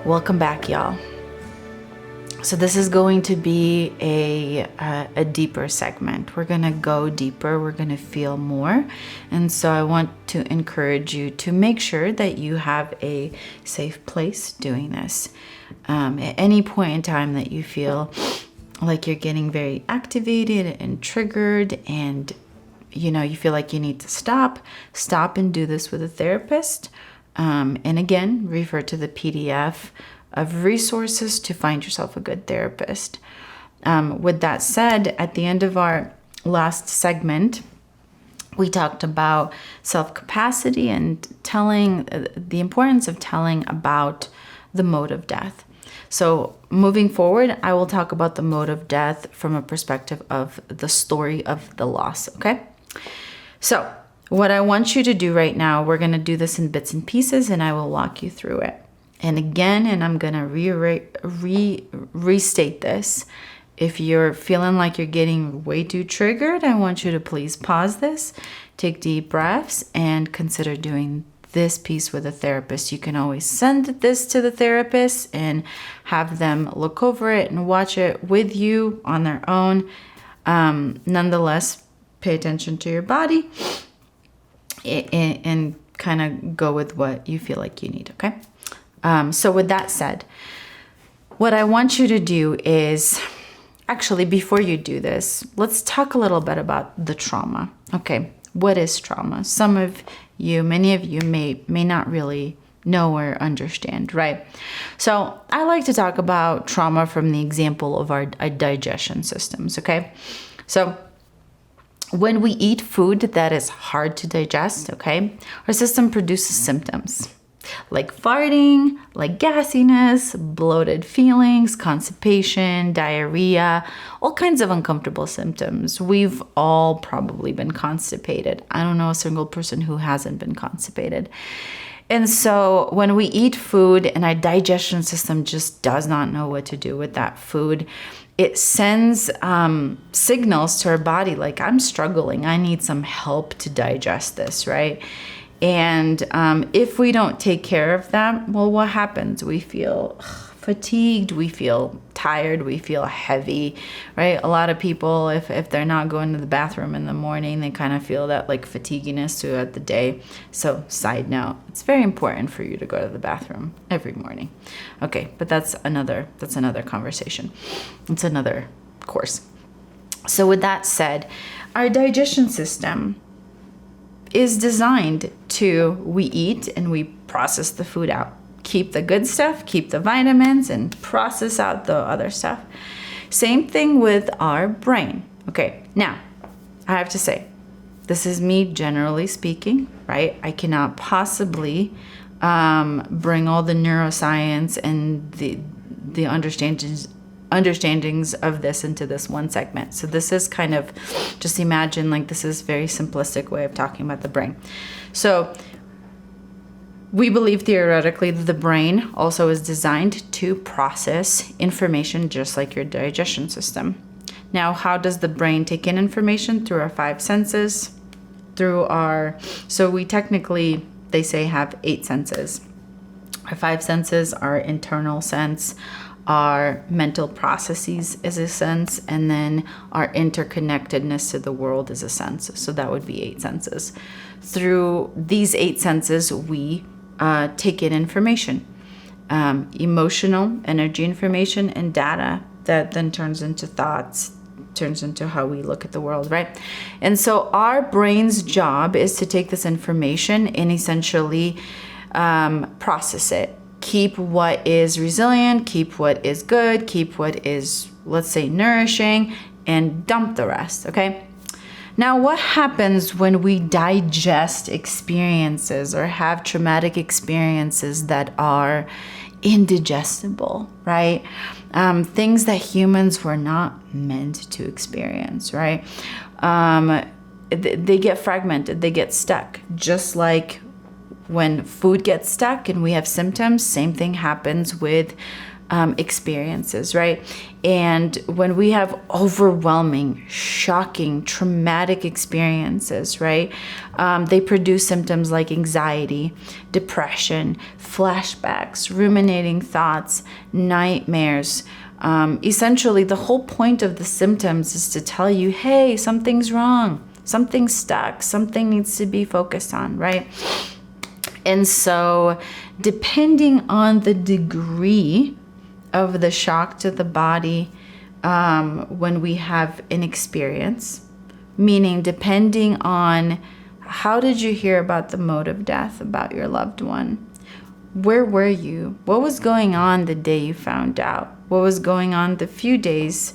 Welcome back, y'all. So this is going to be a deeper segment. We're going to go deeper. We're going to feel more. And so I want to encourage you to make sure that you have a safe place doing this. At any point in time that you feel like you're getting very activated and triggered and you feel like you need to stop and do this with a therapist. And again, refer to the PDF of resources to find yourself a good therapist. With that said, at the end of our last segment, we talked about self-capacity and telling, the importance of telling about the mode of death. So moving forward, I will talk about the mode of death from a perspective of the story of the loss, okay? So what I want you to do right now, we're going to do this in bits and pieces, and I will walk you through it. And again, and I'm going to restate this. If you're feeling like you're getting way too triggered, I want you to please pause this, take deep breaths, and consider doing this piece with a therapist. You can always send this to the therapist and have them look over it and watch it with you on their own. Nonetheless, pay attention to your body and kind of go with what you feel like you need, okay? So with that said, what I want you to do is, actually, before you do this, let's talk a little bit about the trauma. Okay, what is trauma? Many of you may not really know or understand, right? So I like to talk about trauma from the example of our digestion systems, okay? So when we eat food that is hard to digest, okay, our system produces symptoms like farting, like gassiness, bloated feelings, constipation, diarrhea, all kinds of uncomfortable symptoms. We've all probably been constipated. I don't know a single person who hasn't been constipated. And so when we eat food and our digestion system just does not know what to do with that food, it sends signals to our body like, I'm struggling. I need some help to digest this, right? And if we don't take care of that, well, what happens? We feel fatigued, we feel tired, we feel heavy, right? A lot of people, if they're not going to the bathroom in the morning, they kind of feel that like fatiguiness throughout the day. So side note, it's very important for you to go to the bathroom every morning. Okay, but that's another conversation. It's another course. So with that said, our digestion system is designed we eat and we process the food out. Keep the good stuff, keep the vitamins, and process out the other stuff. Same thing with our brain. Okay, now, I have to say, this is me generally speaking, right? I cannot possibly bring all the neuroscience and the understandings of this into this one segment. So this is kind of, just imagine like this is very simplistic way of talking about the brain. So we believe theoretically that the brain also is designed to process information just like your digestion system. Now, how does the brain take in information? Through our five senses, so we technically, they say, have 8 senses. Our 5 senses are internal sense, our mental processes is a sense, and then our interconnectedness to the world is a sense. So that would be 8 senses. Through these 8 senses, we take in information, emotional, energy information, and data that then turns into thoughts, turns into how we look at the world, right? And so our brain's job is to take this information and essentially process it. Keep what is resilient, keep what is good, keep what is, let's say, nourishing, and dump the rest, okay? Now, what happens when we digest experiences or have traumatic experiences that are indigestible, right? Things that humans were not meant to experience, right? They get fragmented, they get stuck, just like when food gets stuck and we have symptoms. Same thing happens with experiences, right? And when we have overwhelming, shocking, traumatic experiences, right, they produce symptoms like anxiety, depression, flashbacks, ruminating thoughts, nightmares. Essentially, the whole point of the symptoms is to tell you, hey, something's wrong, something's stuck, something needs to be focused on, right? And so depending on the degree of the shock to the body when we have an experience, meaning depending on how did you hear about the mode of death, about your loved one? Where were you? What was going on the day you found out? What was going on the few days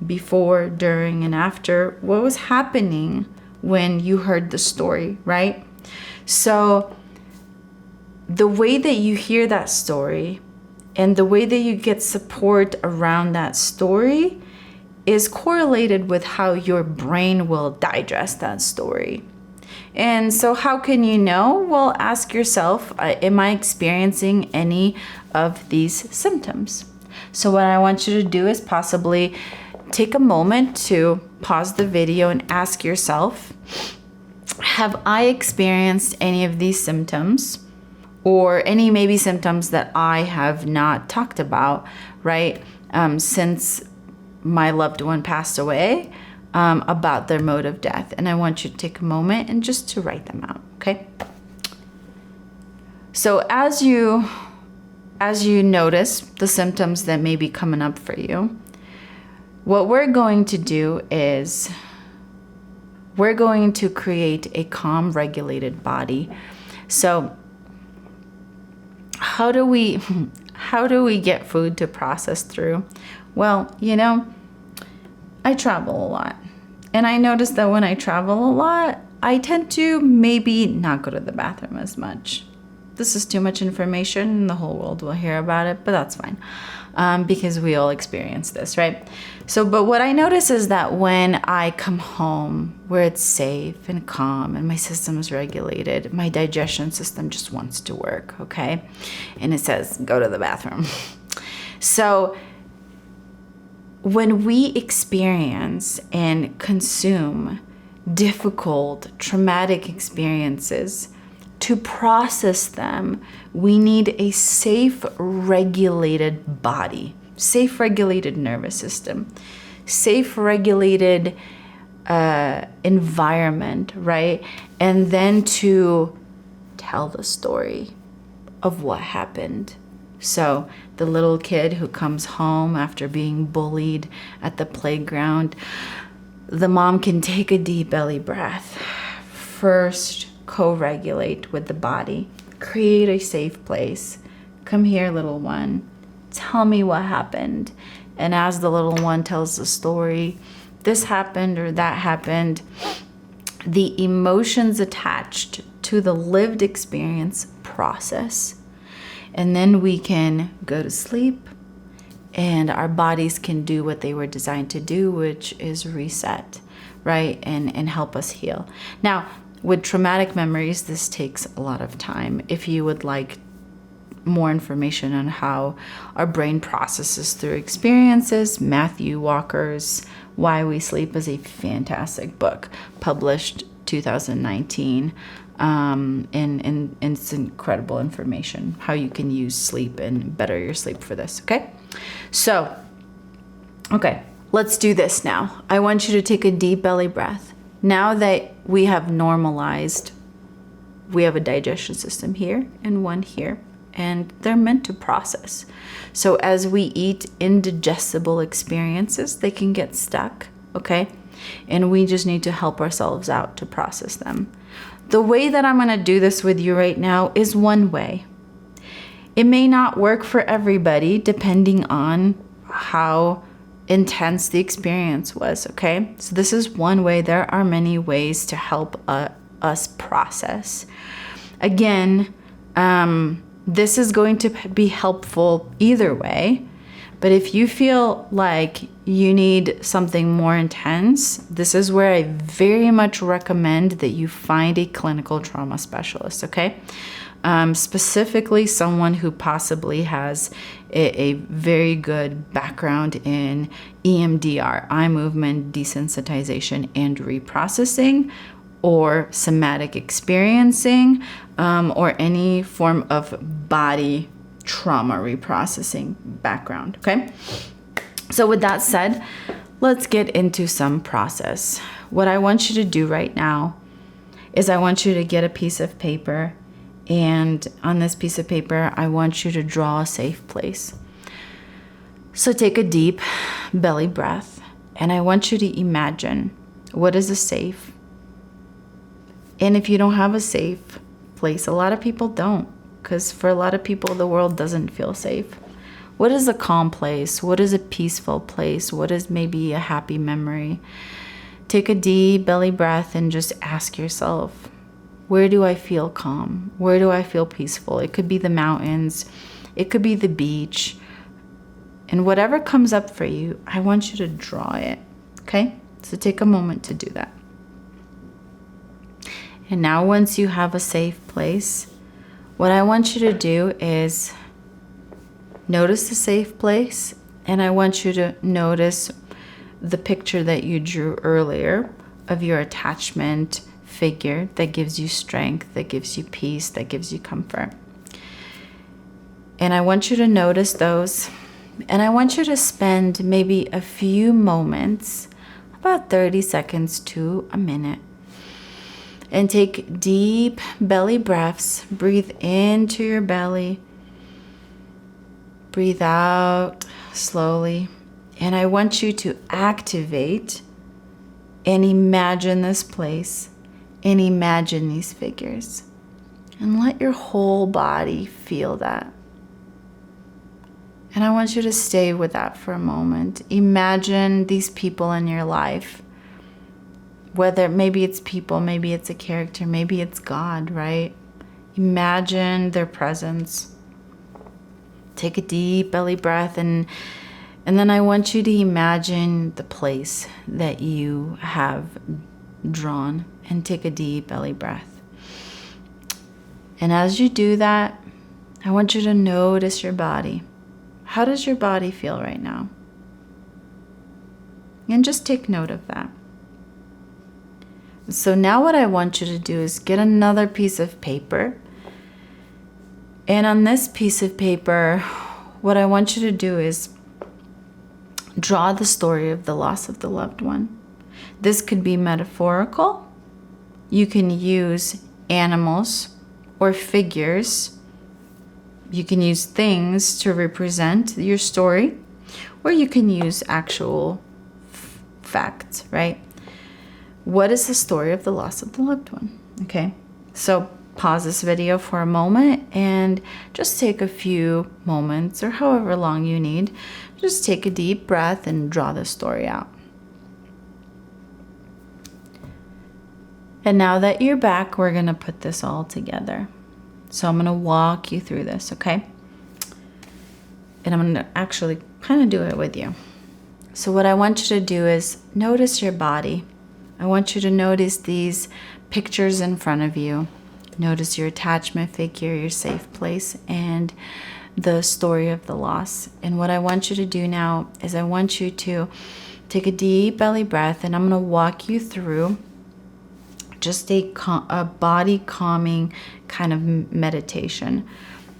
before, during, and after? What was happening when you heard the story, right? So the way that you hear that story and the way that you get support around that story is correlated with how your brain will digest that story. And so how can you know? Well, ask yourself, am I experiencing any of these symptoms? So what I want you to do is possibly take a moment to pause the video and ask yourself, have I experienced any of these symptoms, or any maybe symptoms that I have not talked about, right, since my loved one passed away, about their mode of death? And I want you to take a moment and just to write them out, okay? So as you notice the symptoms that may be coming up for you, what we're going to do is we're going to create a calm, regulated body. So how do we get food to process through? Well, I travel a lot. And I notice that when I travel a lot, I tend to maybe not go to the bathroom as much. This is too much information and the whole world will hear about it, but that's fine. Because we all experience this, right? But what I notice is that when I come home where it's safe and calm and my system is regulated, my digestion system just wants to work, okay? And it says, go to the bathroom. So when we experience and consume difficult, traumatic experiences, to process them, we need a safe, regulated body, safe, regulated nervous system, safe, regulated environment, right? And then to tell the story of what happened. So the little kid who comes home after being bullied at the playground, the mom can take a deep belly breath. First, co-regulate with the body. Create a safe place. Come here, little one. Tell me what happened. And as the little one tells the story, this happened or that happened, the emotions attached to the lived experience process. And then we can go to sleep and our bodies can do what they were designed to do, which is reset, right? And help us heal. Now, with traumatic memories, this takes a lot of time. If you would like more information on how our brain processes through experiences, Matthew Walker's Why We Sleep is a fantastic book, published 2019. And it's incredible information, how you can use sleep and better your sleep for this, okay? So, okay, let's do this now. I want you to take a deep belly breath. Now that we have normalized, we have a digestion system here and one here, and they're meant to process. So as we eat indigestible experiences, they can get stuck, okay? And we just need to help ourselves out to process them. The way that I'm gonna do this with you right now is one way. It may not work for everybody depending on how intense the experience was, okay? So this is one way. There are many ways to help us process. Again, this is going to be helpful either way, But if you feel like you need something more intense, this is where I very much recommend that you find a clinical trauma specialist, okay? Specifically someone who possibly has a very good background in EMDR, eye movement desensitization and reprocessing, or somatic experiencing, or any form of body trauma reprocessing background, okay? So with that said, let's get into some process. What I want you to do right now is I want you to get a piece of paper, and on this piece of paper, I want you to draw a safe place. So take a deep belly breath, and I want you to imagine, what is a safe? And if you don't have a safe place, a lot of people don't, because for a lot of people, the world doesn't feel safe. What is a calm place? What is a peaceful place? What is maybe a happy memory? Take a deep belly breath and just ask yourself, where do I feel calm? Where do I feel peaceful? It could be the mountains. It could be the beach. And whatever comes up for you, I want you to draw it, okay? So take a moment to do that. And now once you have a safe place, what I want you to do is notice the safe place, and I want you to notice the picture that you drew earlier of your attachment figure that gives you strength, that gives you peace, that gives you comfort. And I want you to notice those, and I want you to spend maybe a few moments, about 30 seconds to a minute, and take deep belly breaths. Breathe into your belly. Breathe out slowly. And I want you to activate and imagine this place and imagine these figures. And let your whole body feel that. And I want you to stay with that for a moment. Imagine these people in your life. Whether maybe it's people, maybe it's a character, maybe it's God, right? Imagine their presence. Take a deep belly breath, and then I want you to imagine the place that you have drawn, and take a deep belly breath. And as you do that, I want you to notice your body. How does your body feel right now? And just take note of that. So now what I want you to do is get another piece of paper. And on this piece of paper, what I want you to do is draw the story of the loss of the loved one. This could be metaphorical. You can use animals or figures. You can use things to represent your story, or you can use actual facts, right? What is the story of the loss of the loved one? Okay, so pause this video for a moment and just take a few moments, or however long you need. Just take a deep breath and draw the story out. And now that you're back, we're gonna put this all together. So I'm gonna walk you through this, okay? And I'm gonna actually kind of do it with you. So what I want you to do is notice your body. I want you to notice these pictures in front of you. Notice your attachment figure, your safe place, and the story of the loss. And what I want you to do now is I want you to take a deep belly breath, and I'm going to walk you through just a body calming kind of meditation.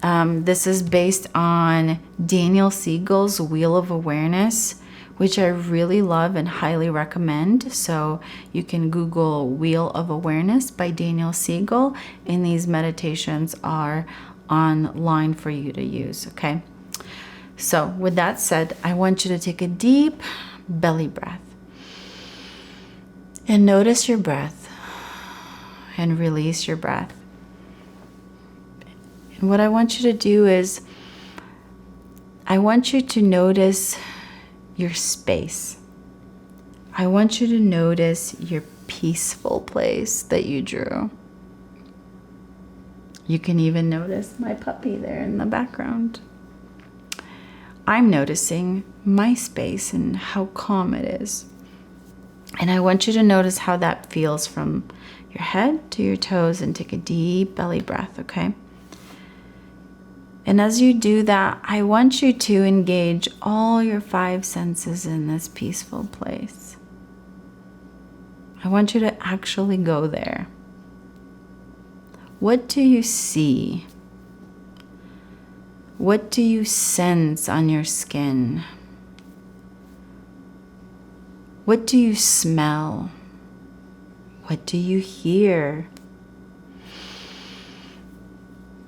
This is based on Daniel Siegel's Wheel of Awareness, which I really love and highly recommend. So you can Google Wheel of Awareness by Daniel Siegel, and these meditations are online for you to use, okay? So with that said, I want you to take a deep belly breath and notice your breath and release your breath. And what I want you to do is I want you to notice your space. I want you to notice your peaceful place that you drew. You can even notice my puppy there in the background. I'm noticing my space and how calm it is. And I want you to notice how that feels from your head to your toes, and take a deep belly breath, okay? And as you do that, I want you to engage all your 5 senses in this peaceful place. I want you to actually go there. What do you see? What do you sense on your skin? What do you smell? What do you hear?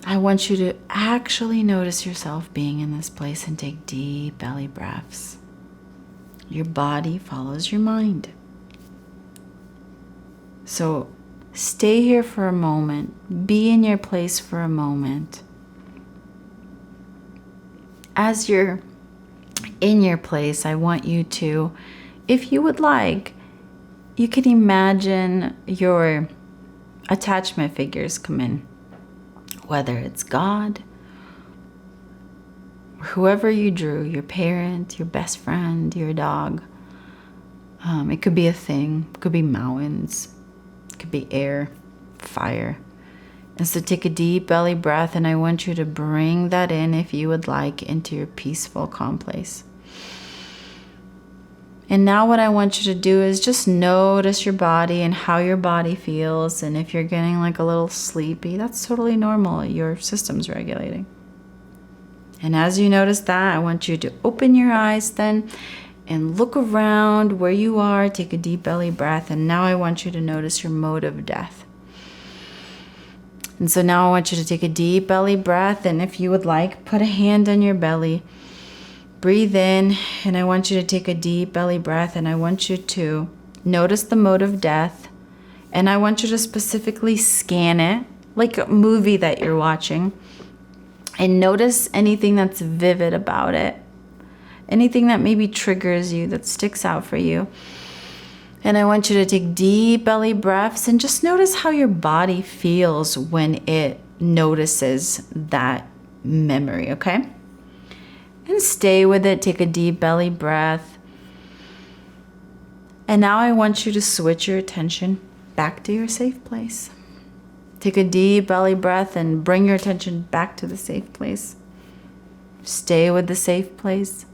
I want you to actually notice yourself being in this place and take deep belly breaths. Your body follows your mind. So stay here for a moment. Be in your place for a moment. As you're in your place, I want you to, if you would like, you can imagine your attachment figures come in. Whether it's God, whoever you drew, your parent, your best friend, your dog. It could be a thing, it could be mountains, it could be air, fire. And so take a deep belly breath, and I want you to bring that in, if you would like, into your peaceful, calm place. And now what I want you to do is just notice your body and how your body feels. And if you're getting like a little sleepy, that's totally normal. Your system's regulating. And as you notice that, I want you to open your eyes then and look around where you are. Take a deep belly breath. And now I want you to notice your mode of death. And so now I want you to take a deep belly breath. And if you would like, put a hand on your belly. Breathe in, and I want you to take a deep belly breath, and I want you to notice the mode of death, and I want you to specifically scan it like a movie that you're watching, and notice anything that's vivid about it, anything that maybe triggers you, that sticks out for you. And I want you to take deep belly breaths and just notice how your body feels when it notices that memory, okay? And stay with it. Take a deep belly breath. And now I want you to switch your attention back to your safe place. Take a deep belly breath and bring your attention back to the safe place. Stay with the safe place.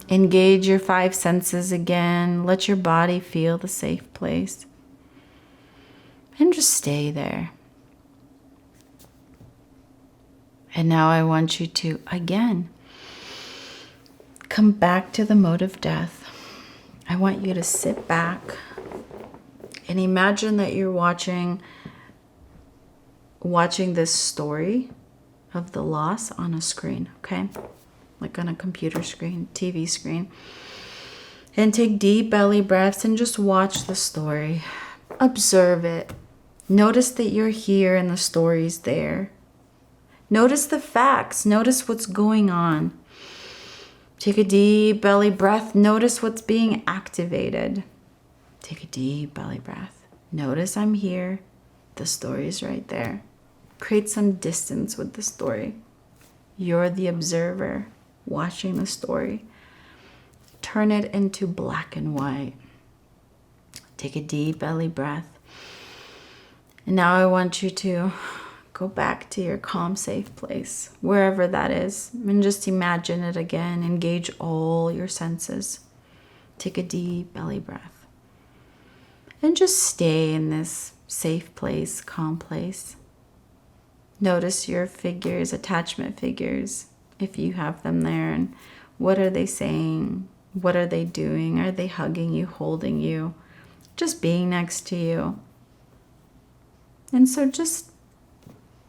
Engage your 5 senses again. Let your body feel the safe place. And just stay there. And now I want you to, again, come back to the mode of death. I want you to sit back and imagine that you're watching this story of the loss on a screen, okay? Like on a computer screen, TV screen. And take deep belly breaths and just watch the story. Observe it. Notice that you're here and the story's there. Notice the facts. Notice what's going on. Take a deep belly breath. Notice what's being activated. Take a deep belly breath. Notice I'm here. The story is right there. Create some distance with the story. You're the observer watching the story. Turn it into black and white. Take a deep belly breath. And now I want you to go back to your calm, safe place, wherever that is, and just imagine it again. Engage all your senses. Take a deep belly breath. And just stay in this safe place, calm place. Notice your figures, attachment figures, if you have them there, and what are they saying? What are they doing? Are they hugging you, holding you, just being next to you? And so just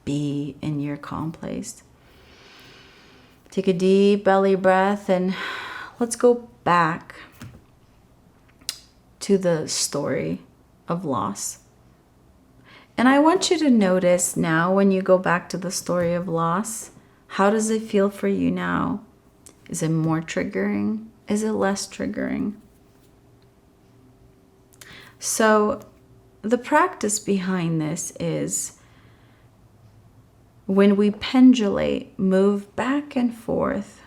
be in your calm place. Take a deep belly breath and let's go back to the story of loss. And I want you to notice now, when you go back to the story of loss, how does it feel for you now? Is it more triggering? Is it less triggering? So the practice behind this is, when we pendulate, move back and forth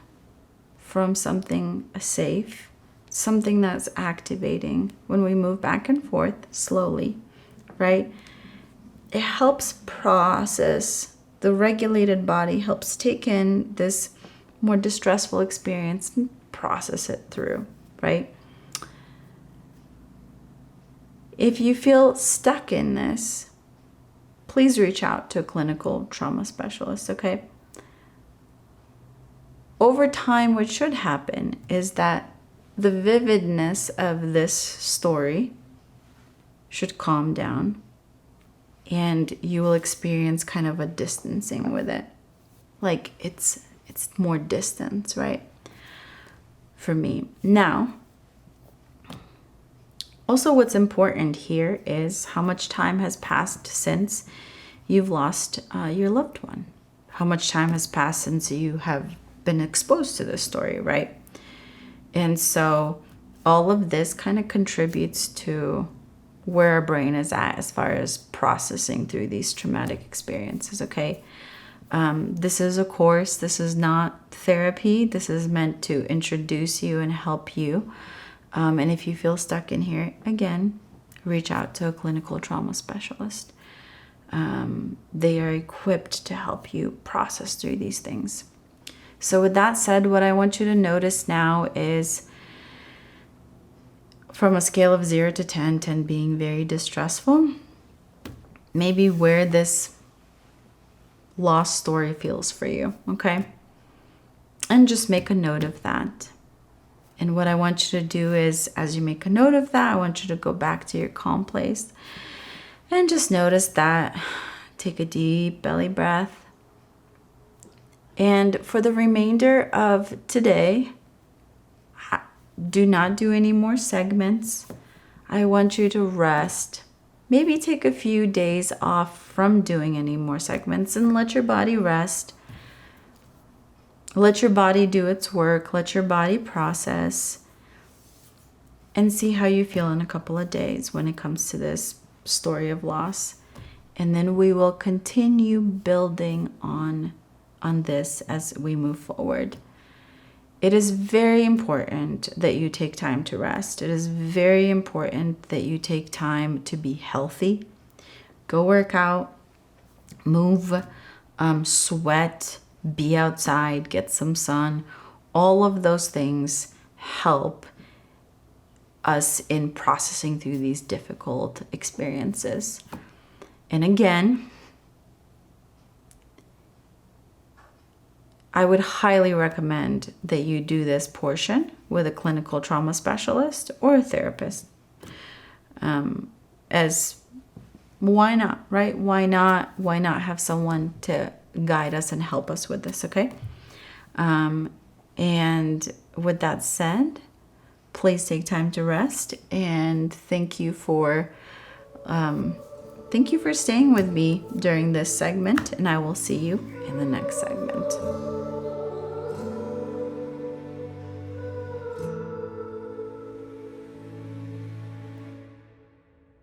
from something safe, something that's activating. When we move back and forth slowly, right? It helps process. The regulated body helps take in this more distressful experience and process it through, right? If you feel stuck in this, please reach out to a clinical trauma specialist, okay? Over time, what should happen is that the vividness of this story should calm down, and you will experience kind of a distancing with it. Like it's more distance, right? For me. Now, also what's important here is how much time has passed since you've lost your loved one. How much time has passed since you have been exposed to this story, right? And so all of this kind of contributes to where our brain is at as far as processing through these traumatic experiences, okay? This is a course. This is not therapy. This is meant to introduce you and help you. And if you feel stuck in here, again, reach out to a clinical trauma specialist. They are equipped to help you process through these things. So with that said, what I want you to notice now is from a scale of 0 to 10, 10 being very distressful, maybe where this lost story feels for you, okay? And just make a note of that. And what I want you to do is, as you make a note of that, I want you to go back to your calm place and just notice that. Take a deep belly breath. And for the remainder of today, do not do any more segments. I want you to rest. Maybe take a few days off from doing any more segments and let your body rest. Let your body do its work. Let your body process. And see how you feel in a couple of days when it comes to this story of loss. And then we will continue building on this as we move forward. It is very important that you take time to rest. It is very important that you take time to be healthy. Go work out, move, sweat, be outside, get some sun. All of those things help us in processing through these difficult experiences. And again, I would highly recommend that you do this portion with a clinical trauma specialist or a therapist. As why not, right? Why not have someone to guide us and help us with this, okay? And with that said, please take time to rest, and thank you for staying with me during this segment, and I will see you in the next segment.